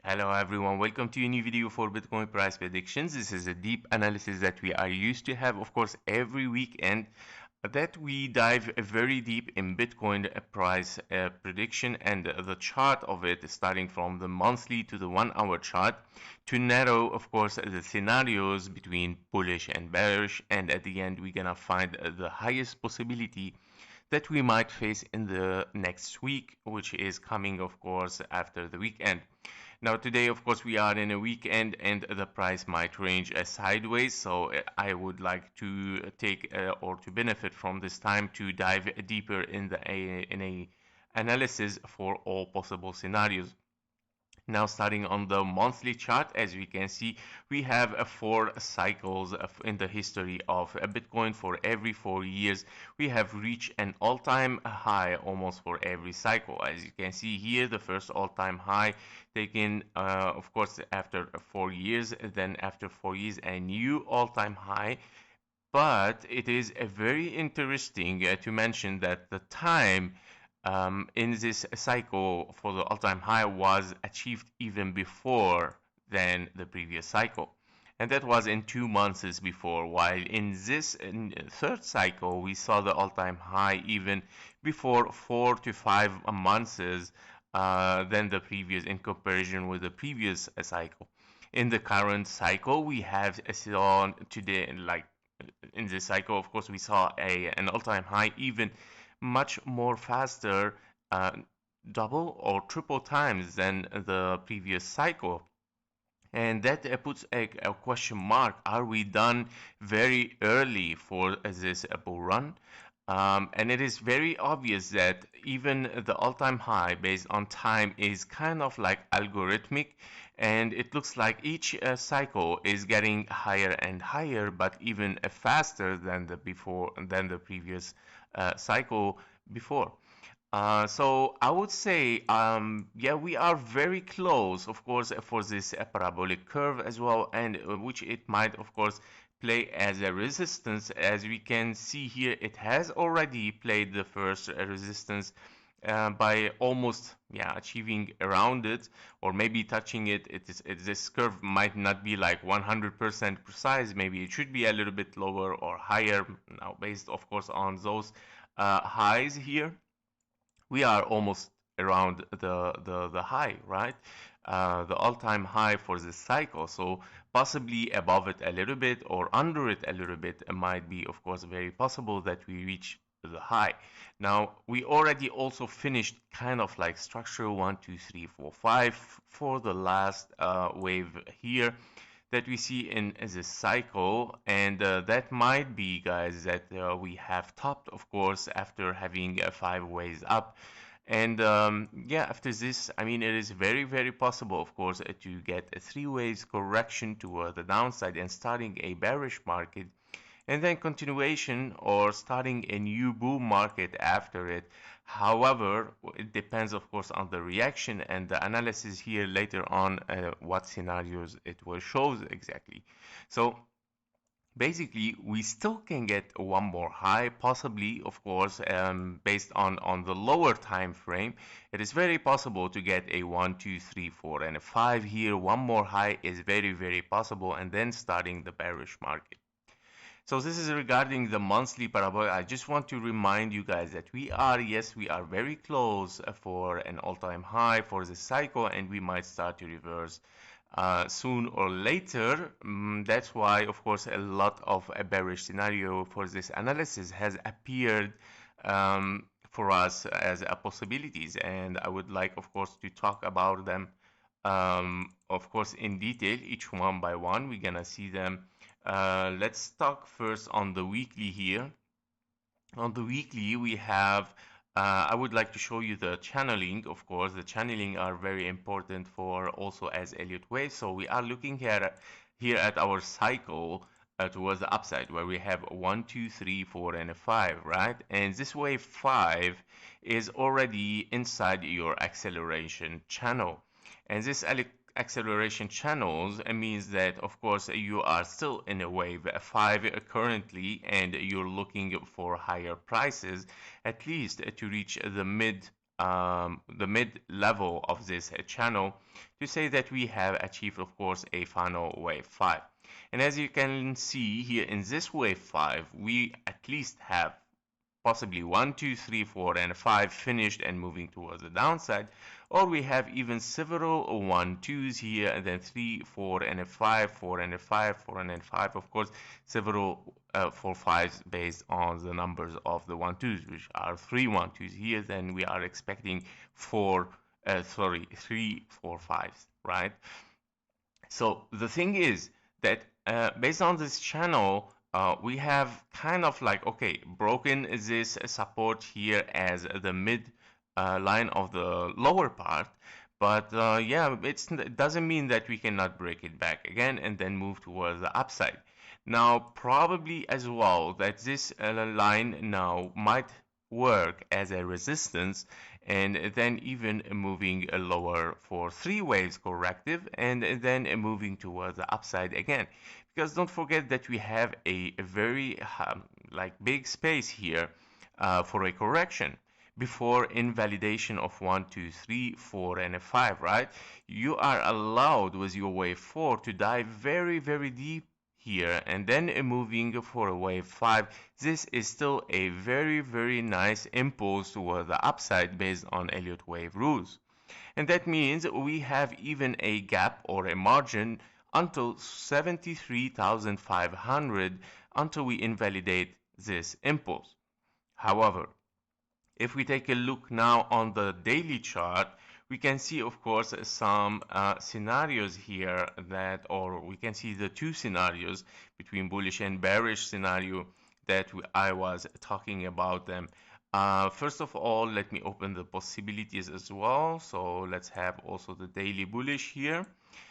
Hello everyone, welcome to a new video for Bitcoin price predictions. This is a deep analysis that we are used to have, of course, every weekend that we dive very deep in Bitcoin price prediction and the chart of it, starting from the monthly to the 1 hour chart, to narrow, of course, the scenarios between bullish and bearish, and at the end we're gonna find the highest possibility that we might face in the next week, which is coming, of course, after the weekend. Now, today, of course, we are in a weekend and the price might range sideways. So I would like to take or to benefit from this time to dive deeper in a analysis for all possible scenarios. Now, starting on the monthly chart, as we can see, we have 4 cycles in the history of Bitcoin. For every 4 years, we have reached an all-time high almost for every cycle. As you can see here, the first all-time high taken, of course, after 4 years, then after 4 years, a new all-time high. But it is very interesting to mention that the time in this cycle for the all-time high was achieved even before than the previous cycle. And that was in 2 months before, while in this third cycle, we saw the all-time high even before 4 to 5 months than the previous in comparison with the previous cycle. In the current cycle, we have saw today, like in this cycle, of course, we saw an all-time high even much more faster, double or triple times than the previous cycle. And that puts a question mark. Are we done very early for this bull run? And it is very obvious that even the all-time high based on time is kind of like algorithmic, and it looks like each cycle is getting higher and higher, but even faster than the previous cycle before. So I would say, yeah, we are very close, of course, for this parabolic curve as well, and which it might, of course, play as a resistance. As we can see here, it has already played the first resistance by almost, yeah, achieving around it or maybe touching it. This curve might not be like 100% precise. Maybe it should be a little bit lower or higher now, based, of course, on those highs here. We are almost around the high, right? The all-time high for this cycle. So possibly above it a little bit or under it a little bit. It might be, of course, very possible that we reach the high. Now, we already also finished kind of like structure 1, 2, 3, 4, 5 for the last wave here that we see in this cycle, and that might be, guys, that we have topped, of course, after having 5 waves up. And yeah, after this, I mean, it is very, very possible, of course, to get a 3 waves correction to the downside and starting a bearish market, and then continuation or starting a new bull market after it. However, it depends, of course, on the reaction and the analysis here later on, what scenarios it will show exactly. So basically, we still can get one more high, possibly, of course, based on the lower time frame. It is very possible to get a 1, 2, 3, 4, and a 5 here. One more high is very, very possible, and then starting the bearish market. So this is regarding the monthly parabolic. I just want to remind you guys that yes, we are very close for an all-time high for this cycle, and we might start to reverse soon or later. That's why, of course, a lot of a bearish scenario for this analysis has appeared for us as possibilities, and I would like, of course, to talk about them, of course, in detail, each one by one. We're gonna see them. Let's talk first on the weekly here. On the weekly, we have, I would like to show you the channeling. Of course, the channeling are very important for also as Elliott waves. So we are looking here at our cycle towards the upside, where we have 1, 2, 3, 4, and a 5, right? And this wave 5 is already inside your acceleration channel. And this acceleration channels means that, of course, you are still in a wave 5 currently, and you're looking for higher prices, at least to reach the mid the mid level of this channel to say that we have achieved, of course, a final wave 5. And as you can see here in this wave 5, we at least have possibly 1, 2, 3, 4, and 5 finished and moving towards the downside, or we have even several 1, 2s here, and then 3, 4, and a 5, 4, and a 5, 4, and a 5, of course, several 4, 5s based on the numbers of the 1, 2s, which are 3 1, 2s here, then we are expecting 3, 4, 5s, right? So the thing is that based on this channel, we have kind of like, okay, broken this support here as the mid line of the lower part. But yeah, it doesn't mean that we cannot break it back again and then move towards the upside. Now, probably as well that this line now might work as a resistance and then even moving lower for 3 waves corrective and then moving towards the upside again. Because don't forget that we have a very like big space here for a correction before invalidation of 1, 2, 3, 4, and a 5, right? You are allowed with your wave 4 to dive very, very deep here and then moving for a wave 5. This is still a very, very nice impulse toward the upside based on Elliott wave rules. And that means we have even a gap or a margin until 73,500 until we invalidate this impulse. However, if we take a look now on the daily chart, we can see, of course, some scenarios here that, or we can see the two scenarios between bullish and bearish scenario that I was talking about them. First of all, let me open the possibilities as well. So let's have also the daily bullish here.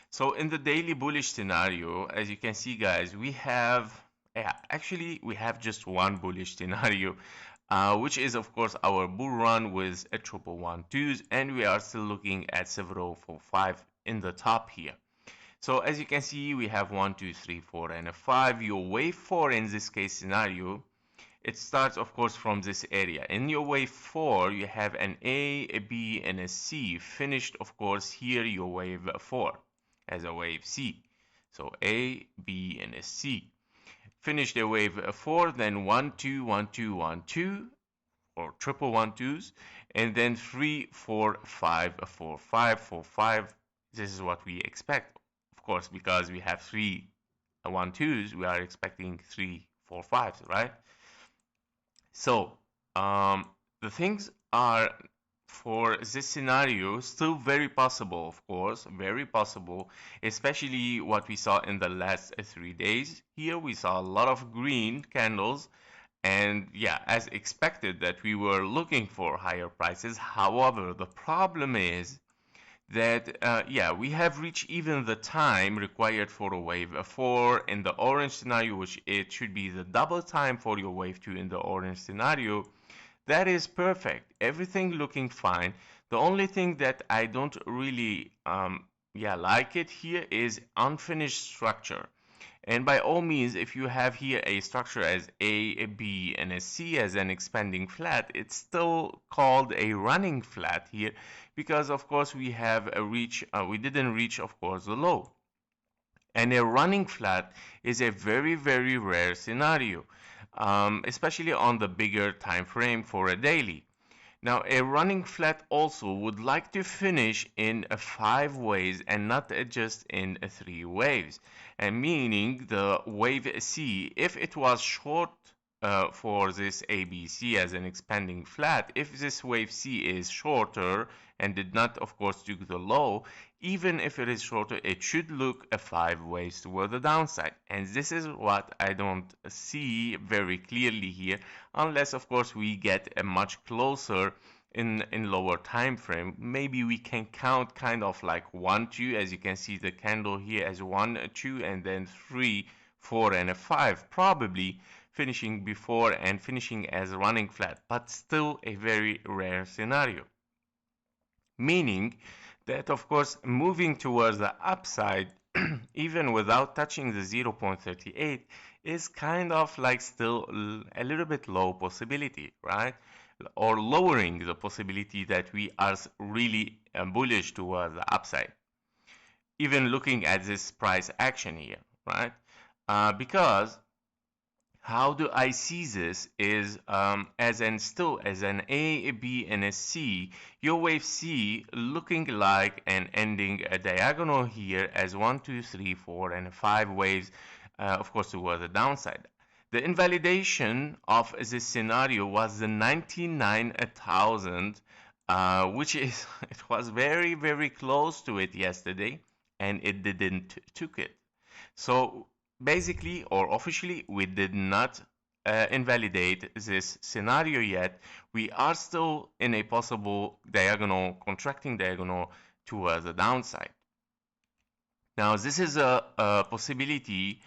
So in the daily bullish scenario, as you can see, guys, we have, actually, we have just one bullish scenario. Which is, of course, our bull run with a triple 1, 2s, and we are still looking at several 4, 5 in the top here. So as you can see, we have 1, 2, 3, 4, and a 5. Your wave 4 in this case scenario, it starts, of course, from this area. In your wave 4, you have an A, a B, and a C. Finished, of course, here your wave 4 as a wave C. So A, B, and a C. Finish the wave 4, then 1, 2, 1, 2, 1, 2, or triple 1, 2s, and then 3, 4, 5, 4, 5, 4, 5. This is what we expect, of course, because we have 3 1, 2s, we are expecting 3, 4, 5s, right? So the things are, for this scenario, still very possible, of course, very possible, especially what we saw in the last 3 days. Here we saw a lot of green candles, and yeah, as expected that we were looking for higher prices. However, the problem is that yeah, we have reached even the time required for a wave 4 in the orange scenario, which it should be the double time for your wave 2 in the orange scenario. That is perfect. Everything looking fine. The only thing that I don't really like it here is unfinished structure. And by all means, if you have here a structure as A, B, and a C as an expanding flat, it's still called a running flat here because, of course, we have we didn't reach, of course, the low. And a running flat is a very, very rare scenario, especially on the bigger time frame for a daily. Now, a running flat also would like to finish in 5 waves and not just in 3 waves. And meaning the wave C, if it was short for this ABC as an expanding flat, if this wave C is shorter and did not, of course, do the low, even if it is shorter, it should look 5 waves toward the downside. And this is what I don't see very clearly here, unless, of course, we get a much closer in lower time frame. Maybe we can count kind of like 1, 2, as you can see the candle here as 1, 2, and then 3, 4, and a 5, probably finishing before and finishing as running flat, but still a very rare scenario. Meaning that, of course, moving towards the upside, even without touching the 0.38, is kind of like still a little bit low possibility, right? or lowering the possibility that we are really bullish towards the upside. Even looking at this price action here, right? Because how do I see this is as an A, B, and a C, your wave C looking like and ending a diagonal here as 1, 2, 3, 4, and 5 waves, of course, towards the downside. The invalidation of this scenario was the 99,000, which is, it was very, very close to it yesterday, and it didn't took it. So basically or officially, we did not invalidate this scenario yet. We are still in a possible diagonal, contracting diagonal towards the downside. Now, this is a possibility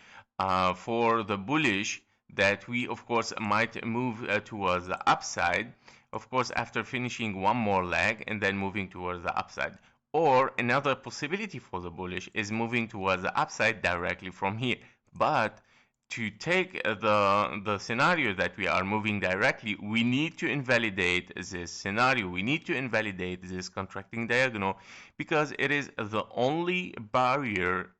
for the bullish that we, of course, might move towards the upside, of course, after finishing one more leg and then moving towards the upside. Or another possibility for the bullish is moving towards the upside directly from here. But to take the scenario that we are moving directly, we need to invalidate this scenario. We need to invalidate this contracting diagonal because it is the only barrier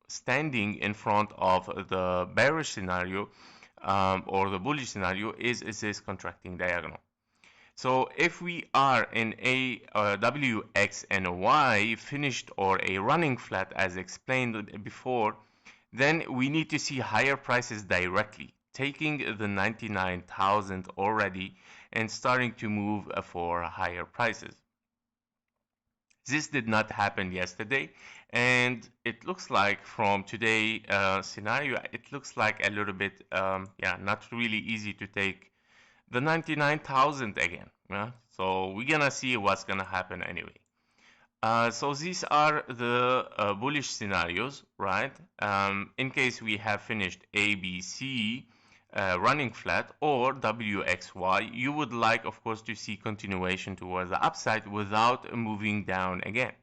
standing in front of the bearish scenario or the bullish scenario is this contracting diagonal. So if we are in a W, X, and a Y finished or a running flat as explained before, then we need to see higher prices directly, taking the 99,000 already and starting to move for higher prices. This did not happen yesterday, and it looks like from today scenario, it looks like a little bit, not really easy to take the 99,000 again. Yeah? So we're gonna see what's gonna happen anyway. So these are the bullish scenarios, right? In case we have finished A, B, C running flat or W, X, Y, you would like, of course, to see continuation towards the upside without moving down again.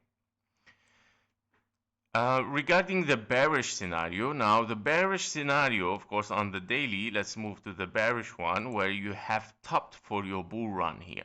Regarding the bearish scenario, now the bearish scenario, of course, on the daily, let's move to the bearish one where you have topped for your bull run here.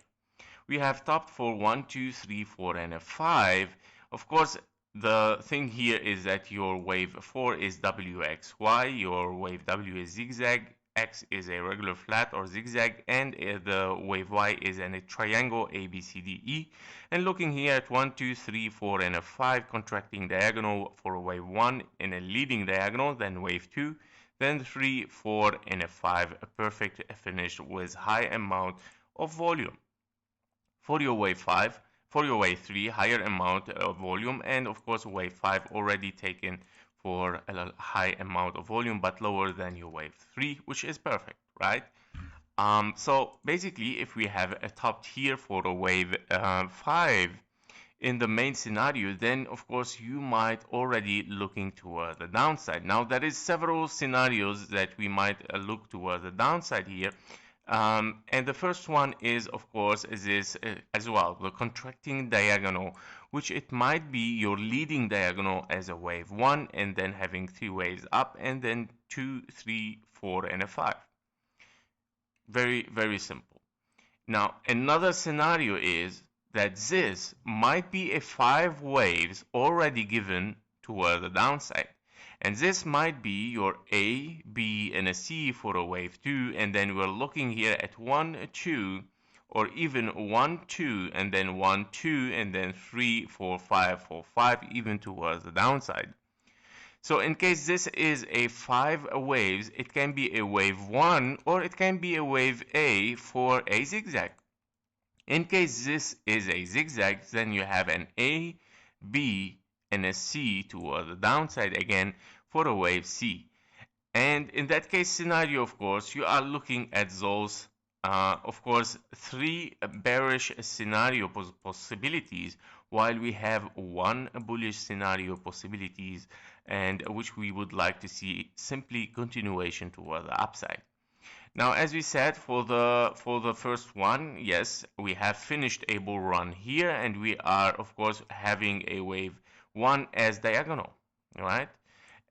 We have topped for 1, 2, 3, 4, and a 5. Of course, the thing here is that your wave 4 is WXY, your wave W is zigzag, X is a regular flat or zigzag, and the wave Y is in a triangle ABCDE. And looking here at 1, 2, 3, 4, and a 5 contracting diagonal for wave 1 in a leading diagonal, then wave 2, then 3, 4, and a 5, a perfect finish with high amount of volume. For your wave 5, for your wave 3, higher amount of volume, and of course wave 5 already taken for a high amount of volume but lower than your wave 3, which is perfect, right? So basically, if we have a top here for a wave 5 in the main scenario, then of course you might already looking toward the downside. Now there is several scenarios that we might look toward the downside here. And the first one is, of course, this as well, the contracting diagonal, which it might be your leading diagonal as a wave 1 and then having 3 waves up and then 2, 3, 4, and a 5. Very, very simple. Now, another scenario is that this might be a 5 waves already given toward the downside. And this might be your A, B, and a C for a wave 2, and then we're looking here at 1, 2, or even 1, 2, and then 1, 2, and then 3, 4, 5, 4, 5, even towards the downside. So in case this is a 5 waves, it can be a wave 1, or it can be a wave A for a zigzag. In case this is a zigzag, then you have an A, B, and a C toward the downside again for a wave C. And in that case scenario, of course, you are looking at those, of course, 3 bearish scenario possibilities, while we have 1 bullish scenario possibilities, and which we would like to see simply continuation toward the upside. Now, as we said, for the first one, yes, we have finished a bull run here, and we are, of course, having a wave 1 as diagonal, right?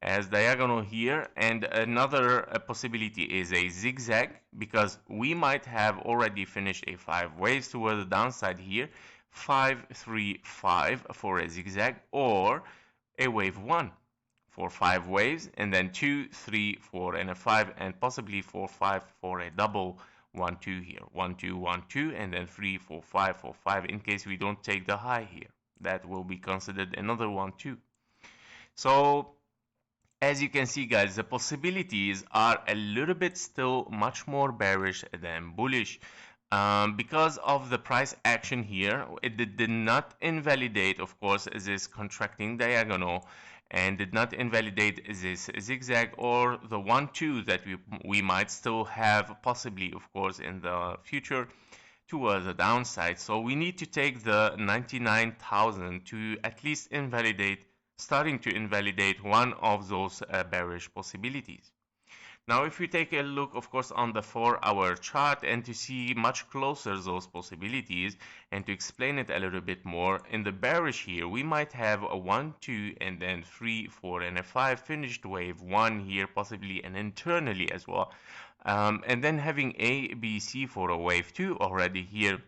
as diagonal here, and another possibility is a zigzag, because we might have already finished a 5 waves toward the downside here, 5 3 5 for a zigzag, or a wave 1 for 5 waves, and then 2 3 4 and a 5, and possibly 4 5 for a double 1 2 here, 1 2 1 2, and then 3 4 5 4 5 in case we don't take the high here. That will be considered another 1 2. So as you can see, guys, the possibilities are a little bit still much more bearish than bullish. Because of the price action here, it did not invalidate, of course, this contracting diagonal, and did not invalidate this zigzag or the 1 2 that we might still have possibly, of course, in the future towards the downside. So we need to take the 99,000 to at least invalidate, starting to invalidate one of those bearish possibilities. Now, if we take a look, of course, on the 4-hour chart, and to see much closer those possibilities, and to explain it a little bit more, in the bearish here, we might have a 1, 2, and then 3, 4, and a 5 finished wave 1 here, possibly, and internally as well. And then having A, B, C for a wave 2 already here.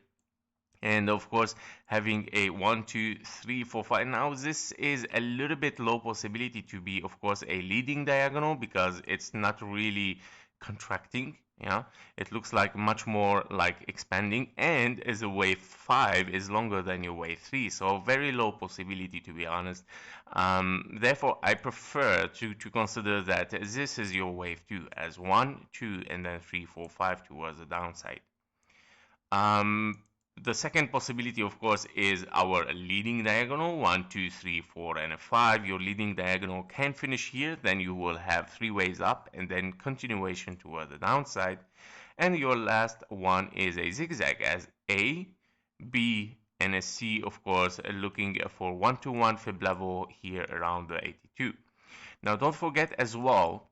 And of course, having a 1 2 3 4 5. Now this is a little bit low possibility to be, of course, a leading diagonal, because it's not really contracting. Yeah, it looks like much more like expanding, and as a wave 5 is longer than your wave 3, so very low possibility, to be honest. Therefore, I prefer to consider that this is your wave 2 as 1 2 and then 3 4 5 towards the downside. The second possibility, of course, is our leading diagonal, 1 2 3 4 and a 5. Your leading diagonal can finish here, then you will have 3 waves up and then continuation toward the downside. And your last one is a zigzag, as A, B, and a C, of course, looking for 1-to-1 fib level here around the 82. Now don't forget as well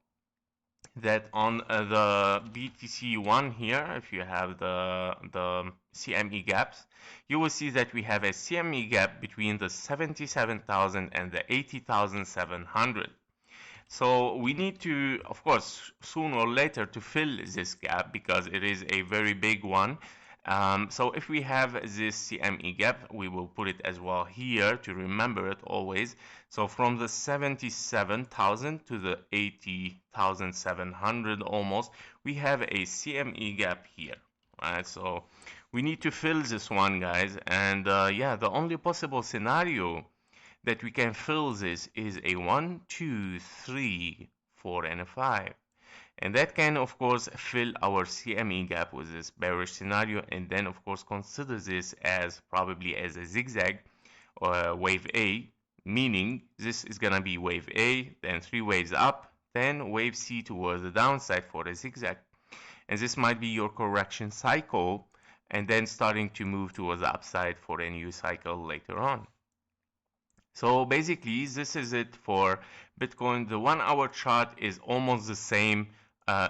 that on the BTC1 here, if you have the CME gaps, you will see that we have a CME gap between the 77,000 and the 80,700. So we need to, of course, sooner or later to fill this gap, because it is a very big one. So if we have this CME gap, we will put it as well here to remember it always. So from the 77,000 to the 80,700 almost, we have a CME gap here, right? So we need to fill this one, guys. And yeah, the only possible scenario that we can fill this is a 1, 2, 3, 4, and a 5. And that can, of course, fill our CME gap with this bearish scenario, and then, of course, consider this as probably as a zigzag or wave A, meaning this is going to be wave A, then 3 waves up, then wave C towards the downside for a zigzag. And this might be your correction cycle, and then starting to move towards the upside for a new cycle later on. So basically, this is it for Bitcoin. The 1-hour chart is almost the same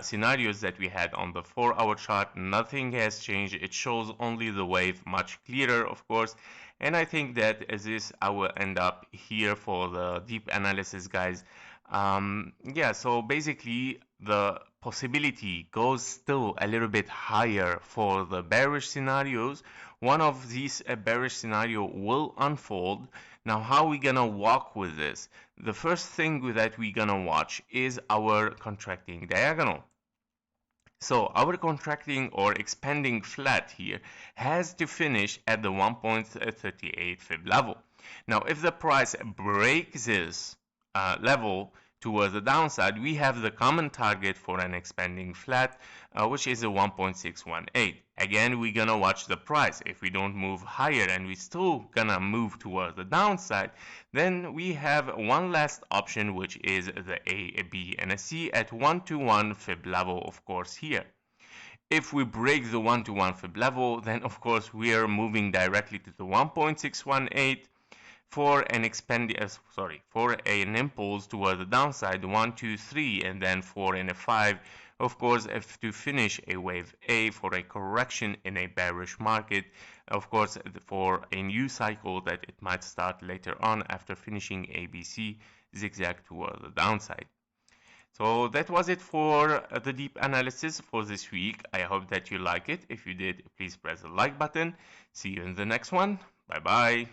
scenarios that we had on the 4-hour chart. Nothing has changed. It shows only the wave much clearer, of course. And I think that as this, I will end up here for the deep analysis, guys. Yeah, so basically the possibility goes still a little bit higher for the bearish scenarios. One of these bearish scenario will unfold. Now, how are we gonna walk with this? The first thing that we're gonna watch is our contracting diagonal. So our contracting or expanding flat here has to finish at the 1.38 fib level. Now, if the price breaks this level towards the downside, we have the common target for an expanding flat, which is a 1.618. Again, we're gonna watch the price. If we don't move higher and we still gonna move towards the downside, then we have one last option, which is the A, B, and a C at 1-to-1 fib level, of course, here. If we break the 1-to-1 fib level, then of course we are moving directly to the 1.618 for an for an impulse toward the downside, 1 2 3, and then 4 and a 5 Of course, if to finish a wave A for a correction in a bearish market, of course, for a new cycle that it might start later on after finishing ABC zigzag toward the downside. So that was it for the deep analysis for this week. I hope that you like it. If you did, please press the like button. See you in the next one. Bye bye.